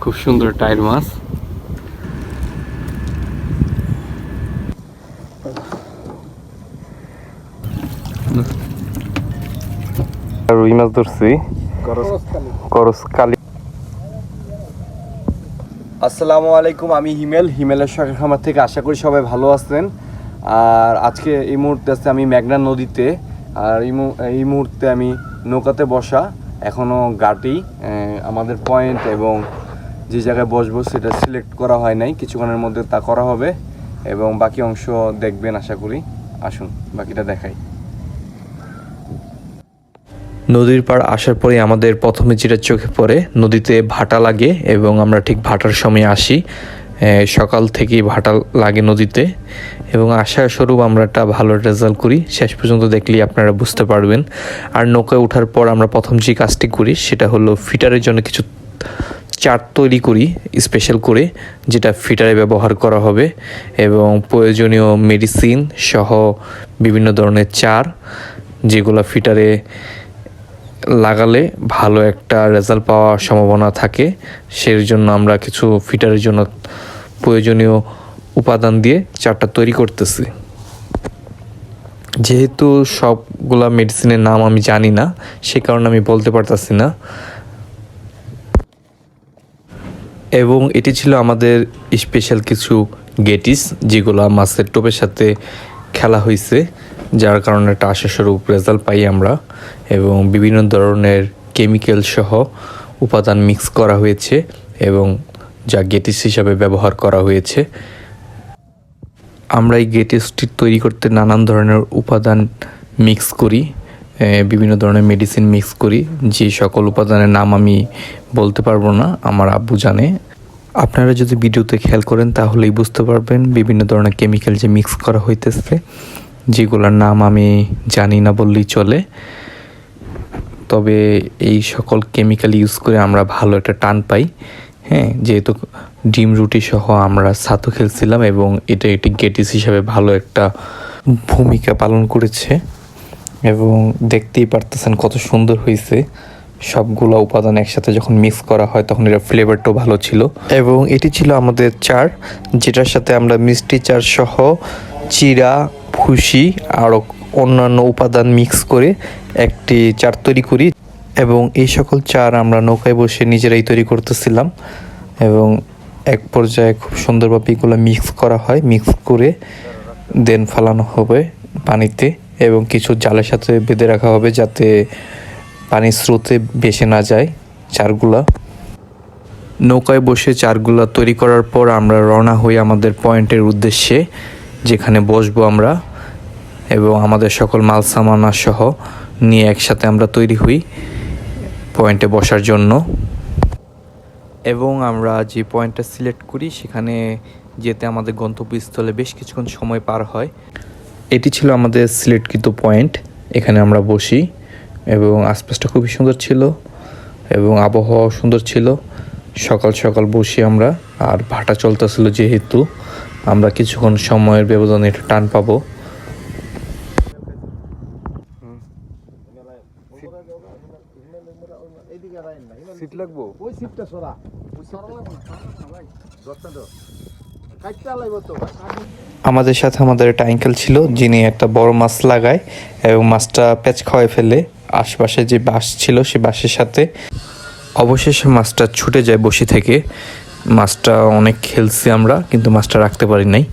খুব সুন্দর টাইর মাছ। রুই মাছ ধরছি, করসকালি। আসসালামু আলাইকুম, আমি হিমেলের শখের খামার থেকে। আশা করি সবাই ভালো আছেন। আর আজকে এই মুহূর্তে আছে আমি মেঘনা নদীতে। আর এই মুহূর্তে আমি নৌকাতে বসা, এখনও ঘাটি আমাদের পয়েন্ট এবং যে জায়গায় বসবো সেটা সিলেক্ট করা হয় নাই, কিছুক্ষণের মধ্যে তা করা হবে এবং বাকি অংশ দেখবেন আশা করি। আসুন বাকিটা দেখাই। নদীর পাড় আসার পরে আমাদের প্রথমে যেটা চোখে পড়ে, নদীতে ভাটা লাগে এবং আমরা ঠিক ভাটার সময় আসি। সকাল থেকেই ভাটা লাগে নদীতে এবং আশা স্বরূপ আমরা একটা ভালো রেজাল্ট করি। শেষ পর্যন্ত দেখলেই আপনারা বুঝতে পারবেন। আর নৌকায় ওঠার পর আমরা প্রথম যে কাজটি করি সেটা হলো ফিটারের জন্য কিছু চার তৈরি করি স্পেশাল করে, যেটা ফিটারে ব্যবহার করা হবে এবং প্রয়োজনীয় মেডিসিন সহ বিভিন্ন ধরনের চার, যেগুলো ফিটারে লাগালে ভালো একটা রেজাল্ট পাওয়ার সম্ভাবনা থাকে। সেই জন্য আমরা কিছু ফিটারের জন্য প্রয়োজনীয় উপাদান দিয়ে চারটা তৈরি করতেছি। যেহেতু সবগুলা মেডিসিনের নাম আমি জানি না, সে কারণে আমি বলতে পারতাছি না। এবং এটি ছিল আমাদের স্পেশাল কিছু গেটিস, যেগুলো মাছের টোপের সাথে খেলা হয়েছে, যার কারণে একটা আশাস্বরূপ রেজাল্ট পাই আমরা। এবং বিভিন্ন ধরনের কেমিক্যাল সহ উপাদান মিক্স করা হয়েছে এবং যা গেটিস হিসাবে ব্যবহার করা হয়েছে। আমরা এই গেটিসটি তৈরি করতে নানান ধরনের উপাদান মিক্স করি, বিভিন্ন ধরনের মেডিসিন মিক্স করি, যে সকল উপাদানের নাম আমি বলতে পারবো না, আমার আব্বু জানে। আপনারা যদি ভিডিওতে খেয়াল করেন তাহলেই বুঝতে পারবেন বিভিন্ন ধরনের কেমিক্যাল যে মিক্স করা হইতেছে, যেগুলোর নাম আমি জানি না বললেই চলে। তবে এই সকল কেমিক্যাল ইউজ করে আমরা ভালো একটা টান পাই। হ্যাঁ, যেহেতু ডিম রুটি সহ আমরা ছাতু খেলছিলাম এবং এটা একটি গেটিস হিসাবে ভালো একটা ভূমিকা পালন করেছে এবং দেখতেই পারতেছেন কত সুন্দর হয়েছে। সবগুলো উপাদান একসাথে যখন মিক্স করা হয় তখন এর ফ্লেভারটাও ভালো ছিল। এবং এটি ছিল আমাদের চার, যেটার সাথে আমরা মিষ্টি চার সহ চিরা, ভুসি আরও অন্যান্য উপাদান মিক্স করে একটি চার তৈরি করি। এবং এই সকল চার আমরা নৌকায় বসে নিজেরাই তৈরি করতেছিলাম এবং এক পর্যায়ে খুব সুন্দরভাবে এগুলো মিক্স করা হয়। মিক্স করে দেন ফালানো হবে পানিতে এবং কিছু জালের সাথে বেঁধে রাখা হবে যাতে পানির স্রোতে ভেসে না যায় চারগুলা। নৌকায় বসে চারগুলা তৈরি করার পর আমরা রওনা হই আমাদের পয়েন্টের উদ্দেশ্যে, যেখানে বসবো আমরা এবং আমাদের সকল মাল সামানা সহ নিয়ে একসাথে আমরা তৈরি হই পয়েন্টে বসার জন্য। এবং আমরা যে পয়েন্টটা সিলেক্ট করি সেখানে যেতে আমাদের গন্তব্যস্থলে বেশ কিছুক্ষণ সময় পার হয়। এটি ছিল আমাদের সিলেক্টকৃত পয়েন্ট, এখানে আমরা বসি এবং আশপাশটা খুবই সুন্দর ছিল এবং আবহাওয়া সুন্দর ছিল। সকাল সকাল বসি আমরা, আর ভাটা চলতেছিল যেহেতু আমরা কিছুক্ষণ সময়ের ব্যবধানে একটু টান পাবো। আমাদের সাথে আমাদের একটা আঙ্কেল ছিল, যিনি একটা বড় মাছ লাগায় এবং মাছটা প্যাচ খাওয়াই ফেলে আশপাশে যে বাঁশ ছিল সে বাঁশের সাথে। অবশেষে মাছটা ছুটে যায় বসি থেকে। মাছটা অনেক খেলছি আমরা, কিন্তু মাছটা রাখতে পারি নাই।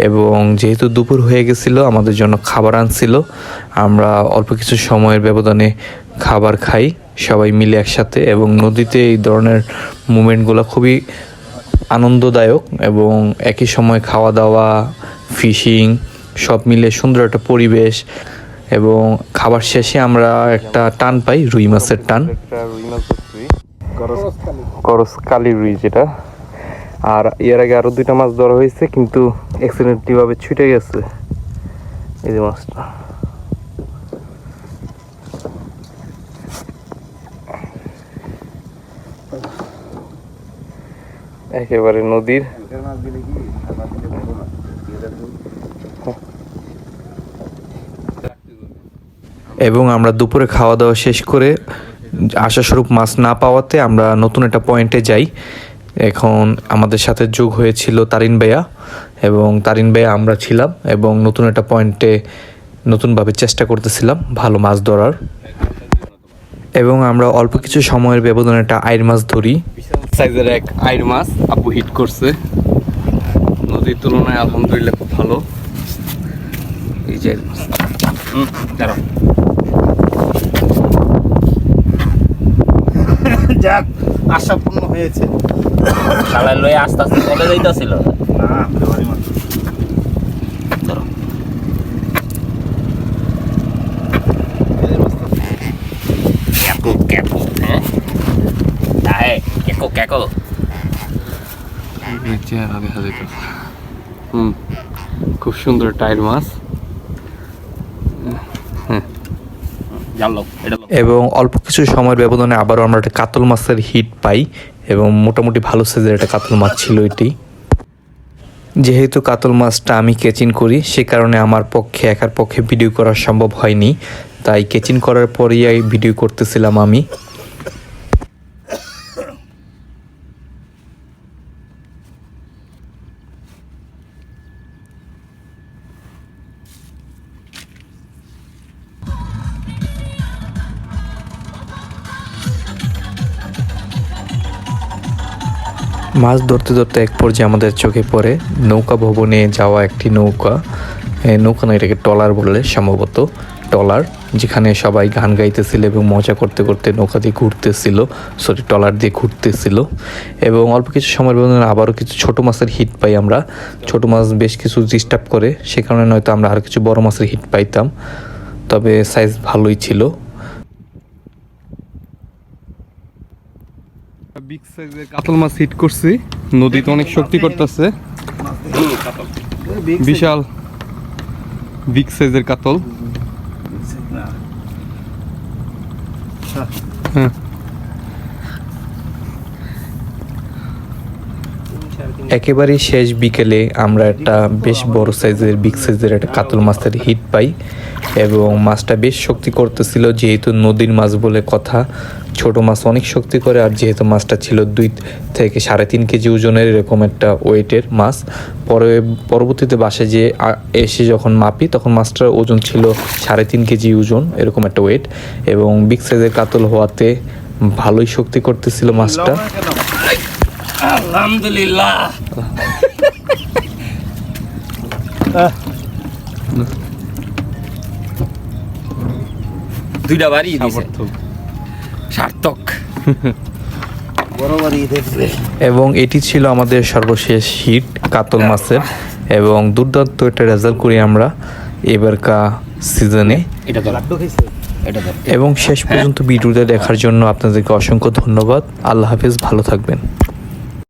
এবং যেহেতু দুপুর হয়ে গেছিলো, আমাদের জন্য খাবার আনছিল। আমরা অল্প কিছু সময়ের ব্যবধানে খাবার খাই সবাই মিলে একসাথে। এবং নদীতে এই ধরনের মুভমেন্টগুলো খুবই আনন্দদায়ক এবং একই সময় খাওয়া দাওয়া, ফিশিং সব মিলে সুন্দর একটা পরিবেশ। এবং খাবার শেষে আমরা একটা টান পাই, রুই মাছের টান। করসকালি রুই যেটা। আর এর আগে আরো দুইটা মাছ ধরা হয়েছে, কিন্তু অ্যাক্সিডেন্টলি ভাবে ছুটে গেছে এই যে মাছটা। একেবারে নদীর। এবং আমরা দুপুরে খাওয়া দাওয়া শেষ করে আশাস্বরূপ মাছ না পাওয়াতে আমরা নতুন একটা পয়েন্টে যাই, এখন আমাদের সাথে যোগ হয়েছিল তারিন ভাইয়া, এবং তারিন ভাইয়া আমরা ছিলাম এবং নতুন একটা পয়েন্টে নতুনভাবে চেষ্টা করতেছিলাম ভালো মাছ ধরার, এবং আমরা অল্প কিছু সময়ের ব্যবধানে একটা আইর মাছ ধরি। সাইজের এক আইর মাছ আপু হিট করছে, নদীর তুলনায় আলহামদুলিল্লাহ খুব ভালো। এই যে দাঁড়াও, যাক আশা পূর্ণ হয়েছে। শালা লয়ে আস্তে আস্তে চলে যাইতাছিল। না ফেব্রুয়ারি মাস। ধরো ক্যাকো ক্যাকো, হ্যাঁ তাই ক্যাকো ক্যাকো। চেহারা দেখা যেত। খুব সুন্দর টাইর মাছ। জানলো এটা এবং অল্প কিছু সময়ের ব্যবধানে আবারও আমরা একটা কাতল মাছের হিট পাই, এবং মোটামুটি ভালো সাইজের একটা কাতল মাছ ছিল এটি। যেহেতু কাতল মাছটা আমি কেচিং করি, সে কারণে আমার পক্ষে একার পক্ষে ভিডিও করা সম্ভব হয়নি, তাই কেচিং করার পরেই ভিডিও করতেছিলাম আমি। মাছ ধরতে ধরতে এক পর্যায়ে আমাদের চোখে পড়ে নৌকা ভবনে যাওয়া একটি নৌকা, নৌকা না এটাকে ট্রলার বলে সম্ভবত, ট্রলার, যেখানে সবাই গান গাইতেছিল এবং মজা করতে করতে নৌকা দিয়ে ঘুরতেছিল, ট্রলার দিয়ে ঘুরতেছিল। এবং অল্প কিছু সময়ের ব্যবধানে আবারও কিছু ছোট মাছের হিট পাই আমরা। ছোট মাছ বেশ কিছু ডিস্টার্ব করে, সে কারণে নয়তো আমরা আর কিছু বড় মাছের হিট পাইতাম, তবে সাইজ ভালোই ছিল। বিগ সাইজের কাতল মাছ হিট করছি, নদীতে অনেক শক্তি করতেছে। বিশাল বিগ সাইজের কাতল। হ্যাঁ, একেবারে শেষ বিকেলে আমরা একটা বেশ বড় সাইজের বিগ সাইজের একটা কাতল মাছের হিট পাই, এবং মাছটা বেশ শক্তি করতেছিল। যেহেতু নদীর মাছ বলে কথা, ছোট মাছ অনেক শক্তি করে, আর যেহেতু মাছটা ছিল 2 থেকে 3.5 কেজি ওজনের এরকম একটা ওয়েটের মাছ। পরবর্তীতে বাসায় যে এসে যখন মাপি, তখন মাছটার ওজন ছিল 3.5 কেজি ওজন, এরকম একটা ওয়েট, এবং বিগ সাইজের কাতল হওয়াতে ভালোই শক্তি করতেছিল মাছটা। আলহামদুলিল্লাহ। দুইটা বাড়ি দিছে, সার্থক। বরাবরই দেখবে। এবং এটি ছিল আমাদের সর্বশেষ হিট কাতল মাছের, এবং দুর্দান্ত একটা রেজাল্ট করি আমরা এবারকার সিজনে। এটা তো লাড্ডু খাইছে। এটা তো এবং শেষ পর্যন্ত ভিডিওটা দেখার জন্য আপনাদেরকে অসংখ্য ধন্যবাদ। আল্লাহ হাফেজ, ভালো থাকবেন।